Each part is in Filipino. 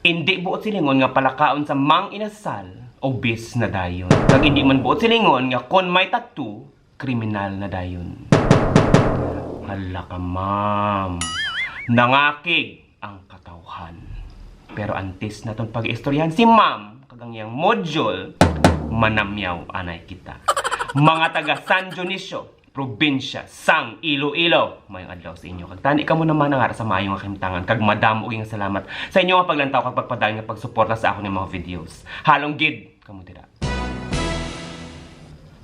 Hindi buot silingon nga palakaon sa mang inasal, obis na dayon. Kag hindi man buot silingon nga kon may tattoo, kriminal na dayon. Hala ka, ma'am. Nangakig ang katawhan. Pero antes na itong pag-istoryahan si ma'am, kagang yang module, manamyaw anay kita. Mga taga San Dionisio, probinsya, sang Iloilo. Mayong adlaw sa inyo. Kag tani ka mo naman ang sa maayong akimtangan. Kag madamo ing salamat sa inyo nga paglantaw kag pagpadayon nga pagsuporta sa ako ng mga videos. Halong gid kamo dira.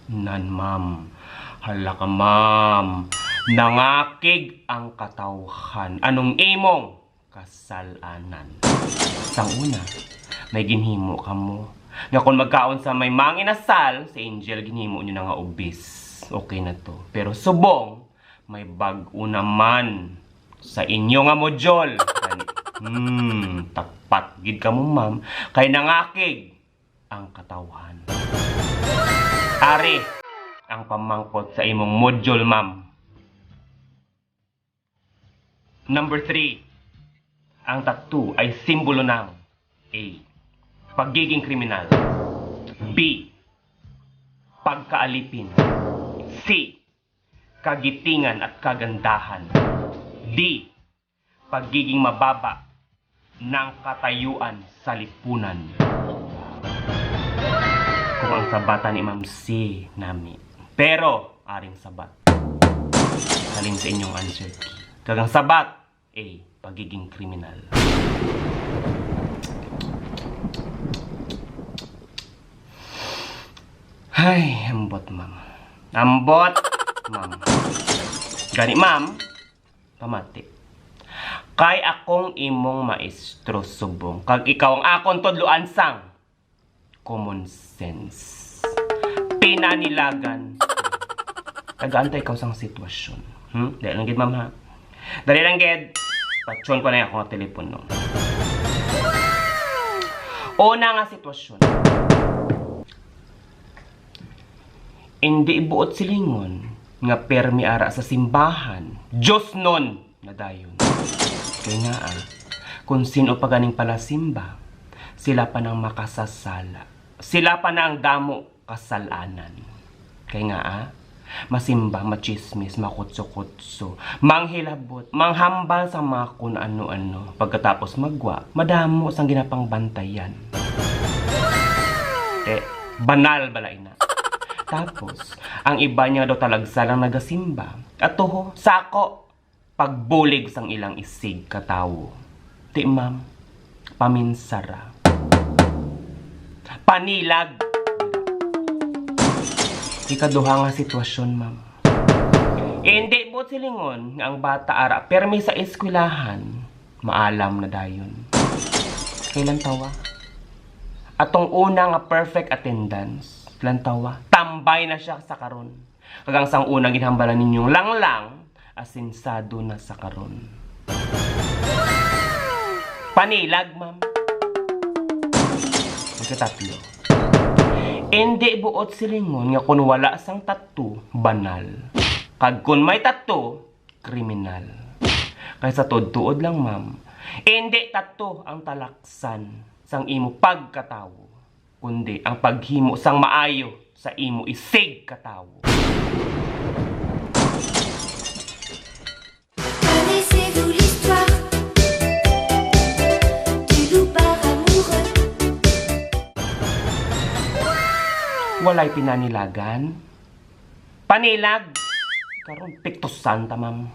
Nan, ma'am. Hala ka, ma'am. Nangakig ang katawhan. Anong imong kasalanan? Sang una, may ginhimo ka mo. Nga kung magkaon sa may manginasal, sa angel ginhimo nyo na nga obis. Okay na to. Pero subong, may bag-o naman sa inyo nga module. Tapat gid ka mo, ma'am. Kay nangakig ang katawhan. Ari, ang pamangkot sa imong module, ma'am. Number 3, ang tattoo ay simbolo ng A, pagiging kriminal. B, pagkaalipin. C, kagitingan at kagandahan. D, pagiging mababa ng katayuan sa lipunan. Kung ang sabatan ni Ma'am C, nami. Pero, aring sabat. Halin sa inyong answer key. Kagang sabat, A, pagiging kriminal. Ay, ambot, ma'am. Ambot, ma'am. Gani, ma'am, pamati. Kay akong imong maestro subong. Kag ikaw ang akong tudloan sang common sense. Pinanilagan. Tagaantay ikaw sang sitwasyon. Dahil lang gid, ma'am, ha? Dali lang gid. Patyon ko na yung akong telepono. Una nga sitwasyon. Hindi buot silingon nga permi ara sa simbahan. Diyos nun na dayon. Kaya nga kung sino pa ganing pala simba, sila pa nang makasasala. Sila pa nang damo kasalanan. Kaya nga masimba, machismis, makutso-kutso, manghilabot, manghambal sa mga kung ano-ano. Pagkatapos magwa, madamo sang ginapang bantayan. Banal balay na. Tapos, ang iba niya daw talagsalang nagasimba. At toho, sako, pagbulig sang ilang isig katawo. Di, ma'am, paminsara. Panilag. Ikaduha nga sitwasyon, ma'am. Hindi buot silingon nga ang bata ara permi sa eskwelahan, maalam na dayon. Kailan tawa? Atong una nga perfect attendance, kailan tawa? Tambay na siya sa karon. Kagang sang unang ginhambalan ninyong langlang, asinsado na sa karon. Panilag, ma'am. Ikatatlo. Hindi buot silingon nga kung wala sang tattoo, banal. Kag kung may tattoo, kriminal. Kaysa tuod-tuod lang, ma'am. Hindi tattoo ang talaksan sang imo pagkatawo, kundi ang paghimo sang maayo sa imo isig katawo. Walay pinanilagan. Panilag. Karon piktos santa, ma'am.